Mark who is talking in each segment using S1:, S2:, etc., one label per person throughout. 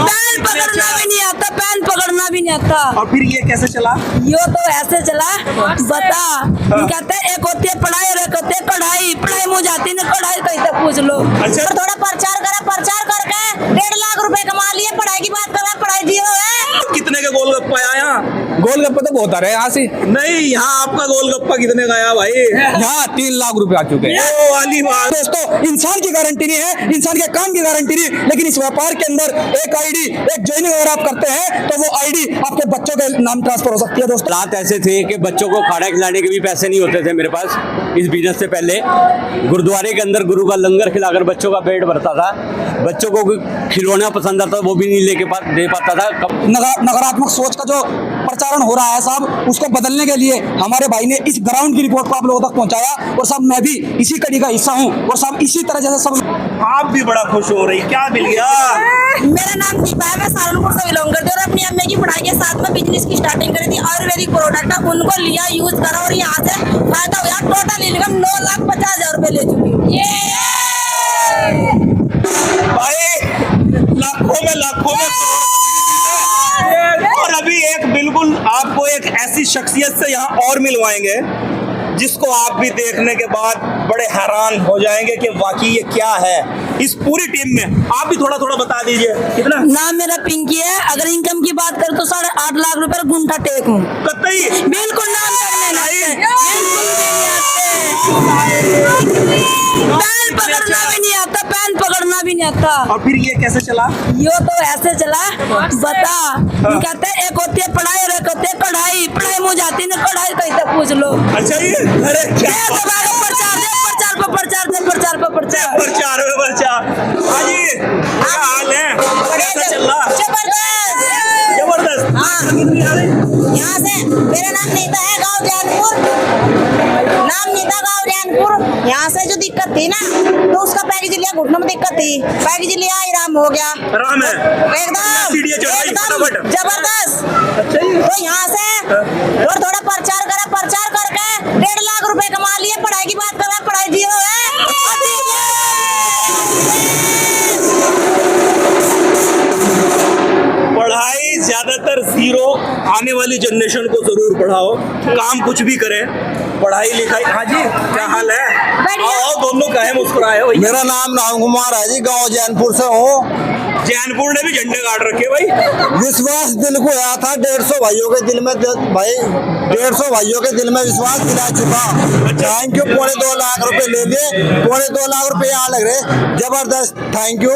S1: Pan पकड़ना भी नहीं आता, पैन पकड़ना भी नहीं आता।
S2: और फिर ये कैसे चला?
S1: यो तो ऐसे चला, बता। कहते हैं एक होती है पढ़ाई और एक होती है कढ़ाई। पढ़ाई मुझे आती नहीं, कढ़ाई कहीं तक पूछ लो।
S2: अच्छा,
S1: थोड़ा प्रचार करा, प्रचार करके 1.5 लाख रुपए कमा लिए। पढ़ाई की बात कर रहा, पढ़ाई जीरो है।
S2: कितने के गोलगप्पा आया?
S3: गोलगप्पे तो बहुत आ रहे हैं यहाँ से।
S2: नहीं, यहाँ आपका गोलगप्पा कितने का आया भाई?
S3: यहाँ 3 लाख रुपए आ चुके हैं।
S2: वो वाली बात।
S3: दोस्तों, इंसान की गारंटी नहीं है, इंसान के काम की गारंटी नहीं, लेकिन इस व्यापार के अंदर एक आईडी, एक ज्वाइनिंग अगर आप करते हैं तो वो आईडी आपके बच्चों के नाम ट्रांसफर हो सकती है। दोस्तों,
S4: हालात ऐसे थे कि बच्चों को खाना खिलाने के भी पैसे नहीं होते थे मेरे पास। इस बिजनेस से पहले गुरुद्वारे के अंदर गुरु का लंगर खिलाकर बच्चों का पेट भरता था। बच्चों को खिलौना पसंद आता वो भी नहीं लेके दे पाता था।
S3: नकारात्मक सोच का जो प्रचारण हो रहा है साहब, उसको बदलने के लिए हमारे भाई ने इस ग्राउंड की रिपोर्ट को आप लोगों तक पहुंचाया, और साहब मैं भी इसी कड़ी का हिस्सा हूं, और साहब इसी तरह जैसे सब
S2: आप भी बड़ा खुश हो रही, क्या मिल गया?
S1: मेरा नाम दीपा है, मैं सहारनपुर से बिलोंग करती हूँ और अपनी अम्मी की पढ़ाई के साथ में बिजनेस की स्टार्टिंग करी थी। आयुर्वेदिक प्रोडक्ट उनको लिया, यूज करा और यहाँ से फायदा हुआ। टोटल इनकम 9,50,000 रुपए ले चुकी हूँ।
S2: भाई लाखों में और अभी एक बिल्कुल आपको एक ऐसी शख्सियत से यहाँ और मिलवाएंगे जिसको आप भी देखने के बाद बड़े हैरान हो जाएंगे कि वाकई ये क्या है। इस पूरी टीम में आप भी थोड़ा थोड़ा बता दीजिए। कितना?
S1: नाम मेरा पिंकी है। अगर इनकम की बात करें तो 8.5 लाख रुपए गुंठा टेक हूँ।
S2: कतई
S1: बिल्कुल नाम पैन पकड़ना भी नहीं आता, पैन पकड़ना भी नहीं आता।
S2: और फिर ये कैसे चला?
S1: यो तो ऐसे चला, बता। कहते हैं एक होती है पढ़ाई और एक होती है कढ़ाई। पढ़ाई मुझे आती नहीं, कढ़ाई कहीं तक पूछ लो।
S2: अच्छा, ये अरे क्या
S1: प्रचार दे, प्रचार पे प्रचार दे, प्रचार पे प्रचार।
S2: प्रचार हाजी, क्या हाल है? कैसा चल रहा? जबरदस्त।
S1: यहाँ से मेरा नाम नीता है, गाँव जैनपुर। नाम नीता, गाँव जैनपुर। यहाँ से जो दिक्कत थी ना, तो उसका पैकेज लिया, घुटनों में दिक्कत थी, पैकेज लिया, आराम हो गया।
S2: आराम है
S1: एकदम जबरदस्त। तो यहाँ से और थोड़ा प्रचार करा, प्रचार करके 1.5 लाख रुपए कमा लिए। पढ़ाई की बात कर रहा, पढ़ाई जीरो है।
S2: पढ़ाई ज्यादातर जीरो, आने वाली जनरेशन को जरूर पढ़ाओ। काम कुछ भी करें, पढ़ाई लिखाई। हाँ जी, क्या हाल है? आओ दोनों कहे मुस्कुराए हो।
S3: मेरा नाम राम कुमार है जी, गाँव जैनपुर से हूँ।
S2: जैनपुर ने भी झंडे गाड़ रखे भाई।
S3: विश्वास दिल को आया था, 150 भाइयों के दिल में भाई 150 भाइयों के दिल में विश्वास दिला चुका। Thank you. 2.25 लाख रुपए ले लिए, 2.25 लाख रुपए यहाँ लग रहे। जबरदस्त, थैंक यू।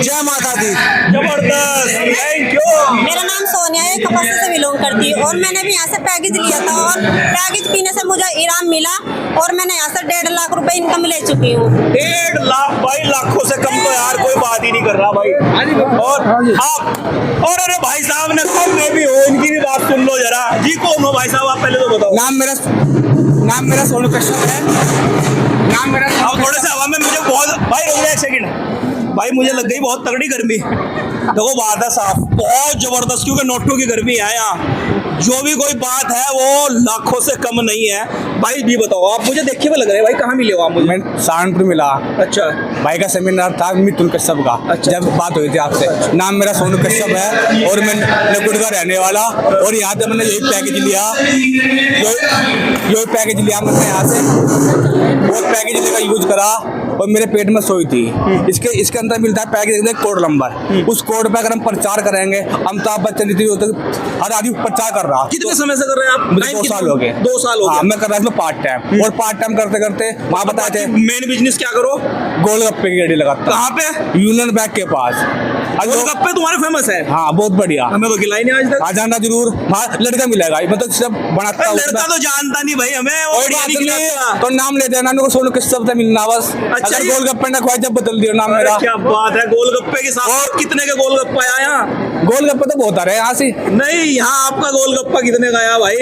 S3: जय माता दी।
S2: जबरदस्त, थैंक यू।
S1: मेरा नाम सोनिया है, कपस्सा से बिलोंग करती हूँ और मैंने भी यहाँ से पैकेज लिया था और पैकेज पीने से मुझे इनाम मिला और मैंने यहाँ से 1.5 लाख रुपए इनकम ले चुकी हूँ।
S2: 1.5 लाख भाई, लाखों से कम तो यार कोई बात ही नहीं कर रहा भाई। और आप और अरे भाई साहब ने कौन में भी हो, इनकी भी बात सुन लो जरा। जी कौन हो भाई साहब, आप पहले तो बताओ।
S3: नाम मेरा सोनू कश्यप है। नाम मेरा
S2: अब थोड़े से हवा में मुझे बहुत भाई, रुक जाए एक सेकंड भाई, मुझे लग गई बहुत तगड़ी गर्मी। देखो बात है साफ, बहुत जबरदस्त, क्योंकि नोटों की गर्मी है यहाँ। जो भी कोई बात है वो लाखों से कम नहीं है। भाई जी बताओ, आप मुझे देखे हुए लग रहे हैं भाई, कहाँ मिले हो आप मुझे?
S3: मैं सहारनपुर मिला।
S2: अच्छा,
S3: भाई का सेमिनार था मिथुन कश्यप का।
S2: अच्छा।
S3: जब बात हुई थी आपसे। नाम मेरा सोनू कश्यप है और मैं नकुड़ का रहने वाला, और यहाँ से मैंने यही पैकेज लिया, यही पैकेज लिया मैंने यहाँ से, और पैकेज लेकर यूज करा और मेरे पेट में सोई थी। इसके अंदर मिलता है पैकेज कोड नंबर। उस कोड पे अगर हम प्रचार करेंगे, अमिताभ बच्चन हर आदमी प्रचार कर रहा।
S2: कितने समय से कर रहे हैं आप?
S3: मुझे 2 साल हो गए।
S2: 2 साल हो गए।
S3: मैं कर रहा था पार्ट टाइम, और पार्ट टाइम करते करते वहाँ बताए थे
S2: मेन बिजनेस क्या करो?
S3: गोलगप्पे की गाड़ी लगाता।
S2: कहाँ पे?
S3: यूनियन बैंक के पास।
S2: गोलगप्पे तुम्हारे फेमस है?
S3: हाँ, बहुत बढ़िया।
S2: हमें तो खिलाई नहीं आज तक।
S3: आ जाना जरूर, वहाँ लड़का मिलेगा। मैं तो सब बनाता हूँ।
S2: लड़का तो जानता नहीं भाई हमें, वो बढ़िया नहीं खिलाता।
S3: तो नाम ले देना, मेरे को सोनू कश्यप से मिलना बस।
S2: अच्छा,
S3: अगर गोलगप्पे ना खुआ जब बदल दियो नाम मेरा।
S2: क्या बात है, गोलगप्पे के साथ और कितने के गोलगप्पे आया?
S3: गोलगप्पे तो बहुत आ रहे हैं यहाँ से।
S2: नहीं, यहाँ आपका गोलगप्पा कितने का है भाई?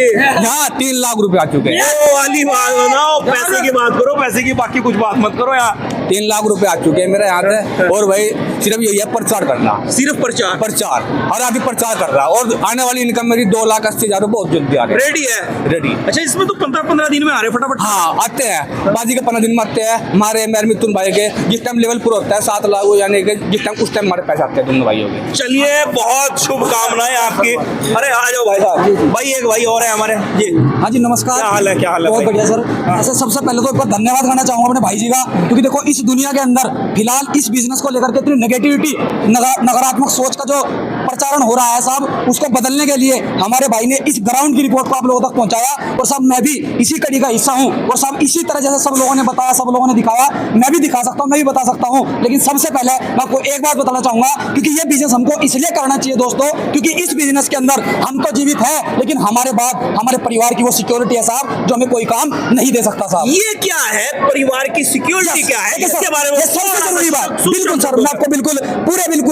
S3: यहाँ 3 लाख रुपए आ चुके हैं।
S2: वो वाली बात बनाओ, पैसे की बात करो, पैसे की, बाकी कुछ बात मत करो यहाँ।
S3: 3 लाख रुपए आ चुके हैं मेरे यहाँ से। और भाई सिर्फ यही है प्रचार करना,
S2: सिर्फ प्रचार
S3: प्रचार, और अभी प्रचार कर रहा है। और आने वाली इनकम मेरी 2,80,000 बहुत जल्दी आ रही
S2: रेडी है?
S3: है, रेडी।
S2: अच्छा, इसमें तो 15-15 दिन में आ रहे फटाफट।
S3: हाँ आते हैं, बाजी के 15 दिन में आते हैं। हमारे मेरे मिथुन भाई के जिस टाइम लेवल पूरा होता है 7 लाख यानी कि जिस टाइम उस टाइम हमारे पैसे आते हैं दोनों भाइयों के।
S2: चलिए, बहुत शुभकामनाएं आपकी। अरे आ जाओ भाई साहब। भाई एक भाई और है हमारे जी।
S5: हाँ जी नमस्कार।
S2: क्या हाल है? क्या हाल है?
S5: बहुत
S2: भाई?
S5: बढ़िया सर। ऐसे सबसे पहले तो एक बार धन्यवाद करना चाहूंगा अपने भाई जी का, क्योंकि देखो इस दुनिया के अंदर फिलहाल इस बिजनेस को लेकर के इतनी नेगेटिविटी, नकारात्मक सोच का जो प्रचारण हो रहा है साहब, उसको बदलने के लिए हमारे भाई ने इस ग्राउंड की रिपोर्ट को आप लोगों तक पहुंचाया। और साहब मैं भी इसी कड़ी का हिस्सा हूं। और साहब इसी तरह जैसे सब लोगों ने बताया, सब लोगों ने दिखाया, मैं भी दिखा सकता हूं, मैं भी बता सकता हूं। लेकिन सबसे पहले मैं आपको एक बात बताना चाहूंगा, क्योंकि ये बिजनेस हमको इसलिए करना चाहिए दोस्तों, क्योंकि इस बिजनेस के अंदर हम तो जीवित है, लेकिन हमारे बाद हमारे परिवार की वो सिक्योरिटी है साहब, जो हमें कोई काम नहीं दे सकता साहब।
S2: ये क्या है? परिवार की सिक्योरिटी क्या है? इसके बारे में
S5: सबसे जरूरी बात, बिल्कुल सर, मैं आपको बिल्कुल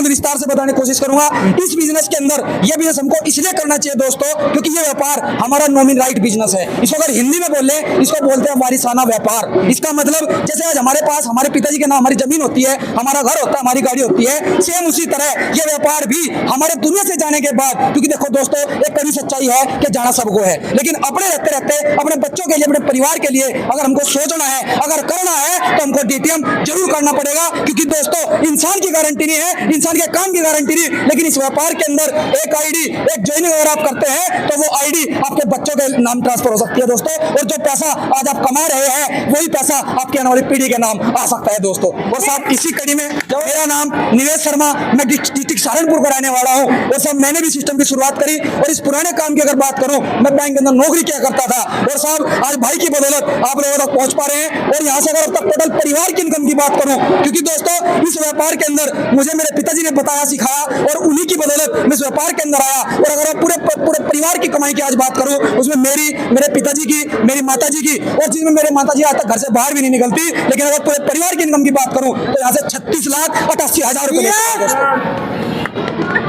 S5: विस्तार से बताने की कोशिश करूंगा। इस बिजनेस के अंदर ये बिजनेस हमको इसलिए करना चाहिए दोस्तों, क्योंकि ये व्यापार हमारा नॉमिन राइट बिजनेस है। इसको अगर हिंदी में बोले, इसको बोलते हैं वारिसाना व्यापार। इसका मतलब जैसे आज हमारे पास हमारे पिताजी के नाम हमारी जमीन होती है, हमारा घर होता है, हमारी गाड़ी होती है, सेम उसी तरह ये व्यापार भी हमारे दुनिया से जाने के बाद, क्योंकि देखो दोस्तों एक कड़ी सच्चाई है कि जाना सबको है, लेकिन अपने रहते रहते अपने बच्चों के लिए, अपने परिवार के लिए अगर हमको सोचना है, अगर करना है, तो हमको डीटीएम जरूर करना पड़ेगा। क्योंकि दोस्तों इंसान की गारंटी नहीं है, इंसान के काम की गारंटी नहीं, लेकिन इस व्यापार के अंदर एक आईडी, एक ज्वाइनिंग अगर आप करते हैं तो वो आईडी आपके बच्चों के नाम ट्रांसफर हो सकती है दोस्तों। और जो पैसा आज आप कमा रहे हैं, वही पैसा आपके आने वाली पीढ़ी के नाम आ सकता है दोस्तों। और साहब इसी कड़ी में मेरा नाम निवेश शर्मा, मैं डिस्ट्रिक्ट सहारनपुर का रहने वाला हूँ। और साहब मैंने भी सिस्टम की शुरुआत करी, और इस पुराने काम की अगर बात करूँ, मैं बैंक के अंदर नौकरी किया करता था। और साहब आज भाई की बदौलत आप लोगों तक पहुंच पा रहे हैं। और यहाँ से अगर अब तक टोटल परिवार की इनकम की बात करूँ, क्योंकि दोस्तों इस व्यापार के अंदर मुझे मेरे पिताजी ने बताया, सिखाया, और उन्हीं की बदौलत मैं इस व्यापार के अंदर आया। और अगर मैं पूरे परिवार की कमाई की आज बात करूं, उसमें मेरे पिताजी की, मेरी माताजी की, और जिसमें मेरे माताजी आज तक घर से बाहर भी नहीं निकलती, लेकिन अगर पूरे परिवार की इनकम की बात करूं तो यहाँ से 36,88,000 रुपए।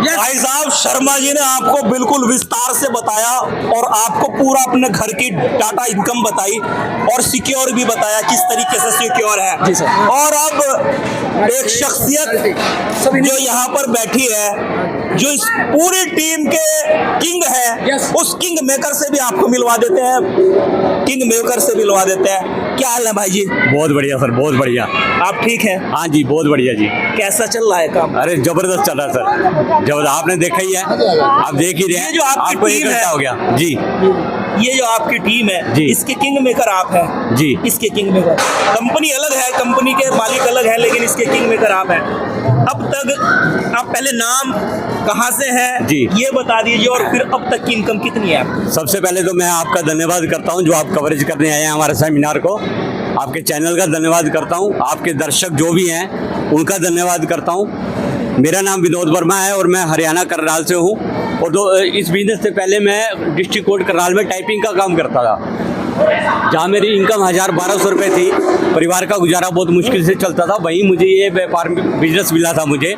S2: भाई साहब शर्मा जी ने आपको बिल्कुल विस्तार से बताया, और आपको पूरा अपने घर की डाटा इनकम बताई, और सिक्योर भी बताया किस तरीके से सिक्योर है।
S5: जी सर।
S2: और अब एक शख्सियत जो यहाँ पर बैठी है, जो इस पूरी टीम के किंग है, उस किंग मेकर से भी आपको मिलवा देते हैं, किंग मेकर से मिलवा देते हैं। क्या हाल है भाई जी?
S4: बहुत बढ़िया सर, बहुत बढ़िया।
S2: आप ठीक हैं?
S4: हाँ जी, बहुत बढ़िया जी।
S2: कैसा चल रहा है काम?
S4: अरे जबरदस्त चल रहा है सर, जबरदस्त। आपने देखा ही है, आप देख ही रहे
S2: ये
S4: हैं।
S2: जो आपकी
S4: आपको एक
S2: टीम
S4: घंटा
S2: है,
S4: हो गया जी।
S2: ये जो आपकी टीम है
S4: जी,
S2: इसके किंग मेकर आप हैं
S4: जी।
S2: इसके किंग मेकर, कंपनी अलग है, कंपनी के मालिक अलग है, लेकिन इसके किंग मेकर आप हैं। अब तक आप पहले नाम कहाँ से है
S4: जी,
S2: ये बता दीजिए, और फिर अब तक की इनकम कितनी है आपकी?
S4: सबसे पहले तो मैं आपका धन्यवाद करता हूं जो आप कवरेज करने आए हैं हमारे सेमिनार को। आपके चैनल का धन्यवाद करता हूं, आपके दर्शक जो भी हैं उनका धन्यवाद करता हूं। मेरा नाम विनोद वर्मा है और मैं हरियाणा करनाल से हूं। और इस बिजनेस से पहले मैं डिस्ट्रिक्ट कोर्ट करनाल में टाइपिंग का काम करता था, जहाँ मेरी इनकम 1,000-1,200 रुपये थी। परिवार का गुजारा बहुत मुश्किल से चलता था, वहीं मुझे ये व्यापार बिजनेस मिला था मुझे।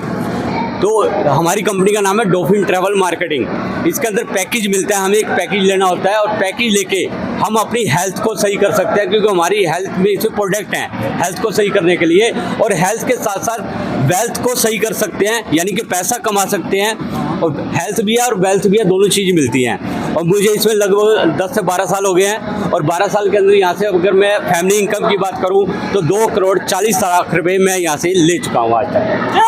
S4: तो हमारी कंपनी का नाम है डॉल्फिन ट्रैवल मार्केटिंग। इसके अंदर पैकेज मिलता है, हमें एक पैकेज लेना होता है, और पैकेज लेके हम अपनी हेल्थ को सही कर सकते हैं, क्योंकि हमारी हेल्थ में इसमें प्रोडक्ट हैं हेल्थ को सही करने के लिए, और हेल्थ के साथ साथ वेल्थ को सही कर सकते हैं, यानी कि पैसा कमा सकते हैं। और हेल्थ भी है और वेल्थ भी है, दोनों चीज़ मिलती हैं। और मुझे इसमें लगभग 10 से 12 साल हो गए हैं, और 12 साल के अंदर यहाँ से अगर मैं फैमिली इनकम की बात करूँ तो 2,40,00,000 रुपये मैं यहाँ से ले चुका हूँ आज तक।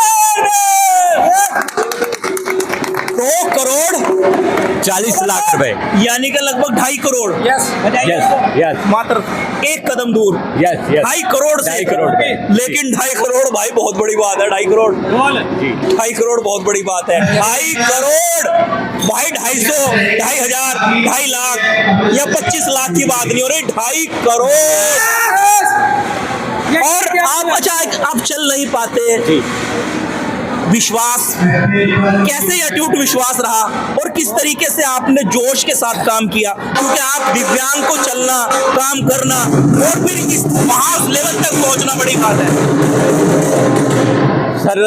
S4: 2,40,00,000 रुपए,
S2: यानी कि लगभग 2.5 करोड़।
S4: यस यस,
S2: मात्र एक कदम दूर।
S4: यस यस,
S2: 2.5 करोड़ से।
S4: 2.5 करोड़,
S2: लेकिन 2.5 करोड़ भाई बहुत बड़ी बात है। 2.5 करोड़
S4: जी,
S2: 2.5 करोड़ बहुत बड़ी बात है। 2.5 करोड़ भाई, 250, 2,500, 2.5 लाख या 25 लाख की बात नहीं हो रही, 2.5 करोड़। और आप अच्छा आप चल नहीं पाते,
S4: जी।
S2: विश्वास कैसे अटूट विश्वास रहा, और किस तरीके से आपने जोश के साथ काम किया, क्योंकि आप दिव्यांग को चलना, काम करना, और फिर इस वहाँ उस लेवल तक पहुँचना बड़ी बात है।
S4: सर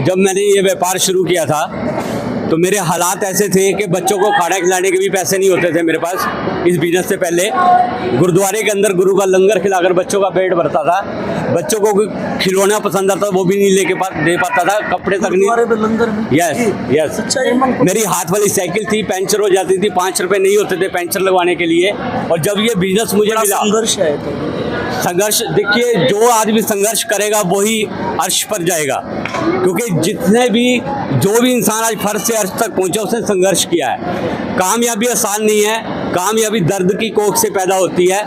S4: जब मैंने ये व्यापार शुरू किया था तो तो मेरे हालात ऐसे थे कि बच्चों को खाना खिलाने के भी पैसे नहीं होते थे मेरे पास। इस बिजनेस से पहले गुरुद्वारे के अंदर गुरु का लंगर खिलाकर बच्चों का पेट भरता था। बच्चों को खिलौना पसंद आता वो भी नहीं दे पाता था, कपड़े तक नहीं। यस यस, मेरी हाथ वाली साइकिल थी, पंचर हो जाती थी, 5 रुपए नहीं होते थे पंचर लगवाने के लिए। और जब ये बिजनेस मुझे मिला, संघर्ष देखिए, जो आदमी संघर्ष करेगा वही अर्श पर जाएगा। क्योंकि जितने भी जो भी इंसान आज फर्श से अर्श तक पहुंचा उसने संघर्ष किया है। कामयाबी आसान नहीं है, कामयाबी दर्द की कोख से पैदा होती है।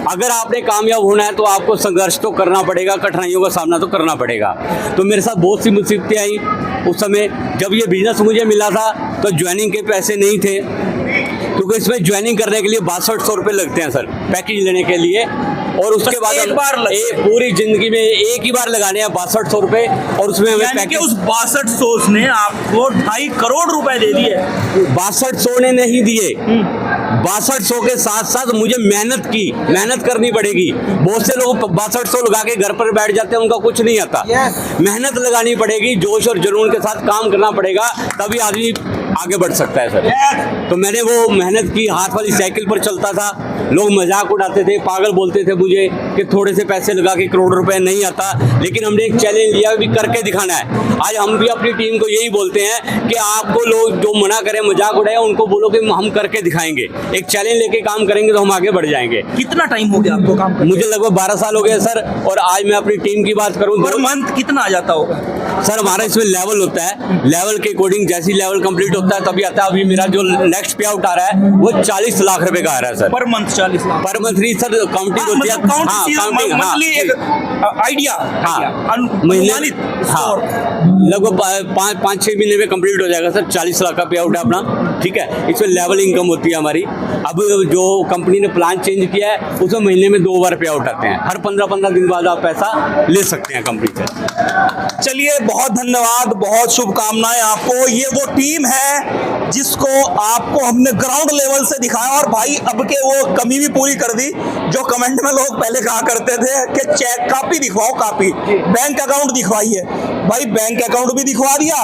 S4: अगर आपने कामयाब होना है तो आपको संघर्ष तो करना पड़ेगा, कठिनाइयों का सामना तो करना पड़ेगा। तो मेरे साथ बहुत सी मुसीबतें आई उस समय जब ये बिजनेस मुझे मिला था। तो ज्वाइनिंग के पैसे नहीं थे, क्योंकि इसमें ज्वाइनिंग करने के लिए 6200 रुपये लगते हैं सर, पैकेज लेने के लिए। और उसके बाद
S2: एक बार
S4: पूरी जिंदगी में एक ही बार लगाने हैं 6200 रुपये। और उसमें हमें
S2: यानी कि उस 6200 ने आपको 2.5 करोड़ रुपए दे दिए।
S4: 6200 ने नहीं दिए, 6200 के साथ साथ मुझे मेहनत करनी पड़ेगी। बहुत से लोग 6200 लगा के घर पर बैठ जाते हैं, उनका कुछ नहीं आता। मेहनत लगानी पड़ेगी, जोश और जुनून के साथ काम करना पड़ेगा, तभी आदमी आगे बढ़ सकता है सर। तो मैंने वो मेहनत की, हाथ वाली साइकिल पर चलता था। लोग मजाक उड़ाते थे, पागल बोलते थे मुझे कि थोड़े से पैसे लगा के करोड़ रुपए नहीं आता। लेकिन हमने एक चैलेंज लिया भी करके दिखाना है। आज हम भी अपनी टीम को यही बोलते हैं कि आपको लोग जो मना करें, मजाक उड़ाए, उनको बोलो कि हम करके दिखाएंगे। एक चैलेंज लेके काम करेंगे तो हम आगे बढ़ जाएंगे।
S2: कितना टाइम हो गया आपको काम करते?
S4: मुझे लगभग 12 साल हो गए सर। और आज मैं अपनी टीम की बात करूँ
S2: पर मंथ कितना आ जाता होगा?
S4: सर हमारा इसमें लेवल होता है, लेवल के अकॉर्डिंग जैसी लेवल कंप्लीट होता है तभी आता है। अभी मेरा जो नेक्स्ट पे आउट आ रहा है वो 40 लाख रुपए का आ रहा है sir.
S2: Per month 40 lakh?
S4: Per month नहीं सर, काउंटिंग होती है।
S2: काउंटिंग मंथली एक आइडिया।
S4: महीने लगभग 5-6 महीने में कंप्लीट हो जाएगा सर। 40 लाख का पे आउट है अपना, ठीक है। इसमें लेवल इनकम होती है हमारी। अब जो कंपनी ने प्लान चेंज किया है उसमें महीने में 2 बार पे आउट आते हैं। हर 15-15 दिन बाद आप पैसा ले सकते हैं कंपनी से।
S2: चलिए, बहुत धन्यवाद, बहुत शुभकामनाएं आपको। ये वो टीम है जिसको आपको हमने ग्राउंड लेवल से दिखाया। और भाई अब के वो कमी भी पूरी कर दी जो कमेंट में लोग पहले कहा करते थे कि चेक कॉपी दिखवाओ, कॉपी बैंक अकाउंट दिखवाइए। भाई बैंक अकाउंट भी दिखवा दिया।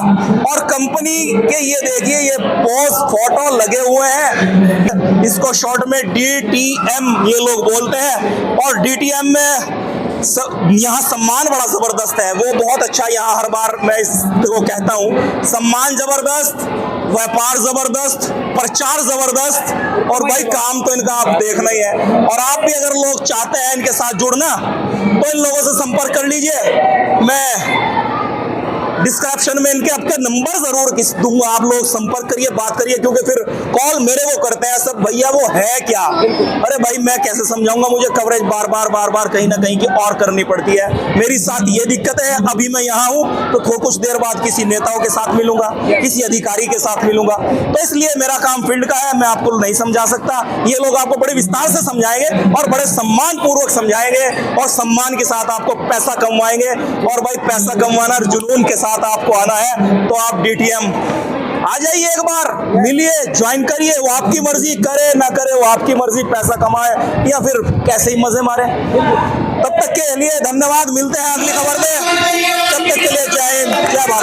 S2: और कंपनी के ये देखिए, ये पोस्ट फोटो लगे हुए हैं। इसको शॉर्ट में DTM ये लोग बोलते हैं। और DTM में यहाँ सम्मान बड़ा जबरदस्त है, वो बहुत अच्छा। यहाँ हर बार मैं इसको कहता हूँ, सम्मान जबरदस्त, व्यापार जबरदस्त, प्रचार जबरदस्त। और भाई काम तो इनका आप देखना ही है। और आप भी अगर लोग चाहते हैं इनके साथ जुड़ना तो इन लोगों से संपर्क कर लीजिए। मैं डिस्क्रिप्शन में इनके आपके नंबर जरूर दूंगा, आप लोग संपर्क करिए, बात करिए। क्योंकि फिर कॉल मेरे को करते हैं सब, भैया वो है क्या? अरे भाई मैं कैसे समझाऊंगा, मुझे कवरेज बार बार कहीं ना कहीं की और करनी पड़ती है। मेरी साथ ये दिक्कत है, अभी मैं यहाँ हूँ तो कुछ देर बाद किसी नेताओं के साथ मिलूंगा, किसी अधिकारी के साथ मिलूंगा। तो इसलिए मेरा काम फील्ड का है, मैं आपको नहीं समझा सकता। ये लोग आपको बड़े विस्तार से समझाएंगे और बड़े सम्मान पूर्वक समझाएंगे और सम्मान के साथ आपको पैसा कमवाएंगे। और भाई पैसा कमवाना जुनून के साथ आपको आना है तो आप DTM आ जाइए, एक बार मिलिए, ज्वाइन करिए। वो आपकी मर्जी, करे ना करे वो आपकी मर्जी, पैसा कमाए या फिर कैसे ही मजे मारे। तब तक के लिए धन्यवाद, मिलते हैं अगली खबर में। तब तक के लिए जय हिंद, जय भारत।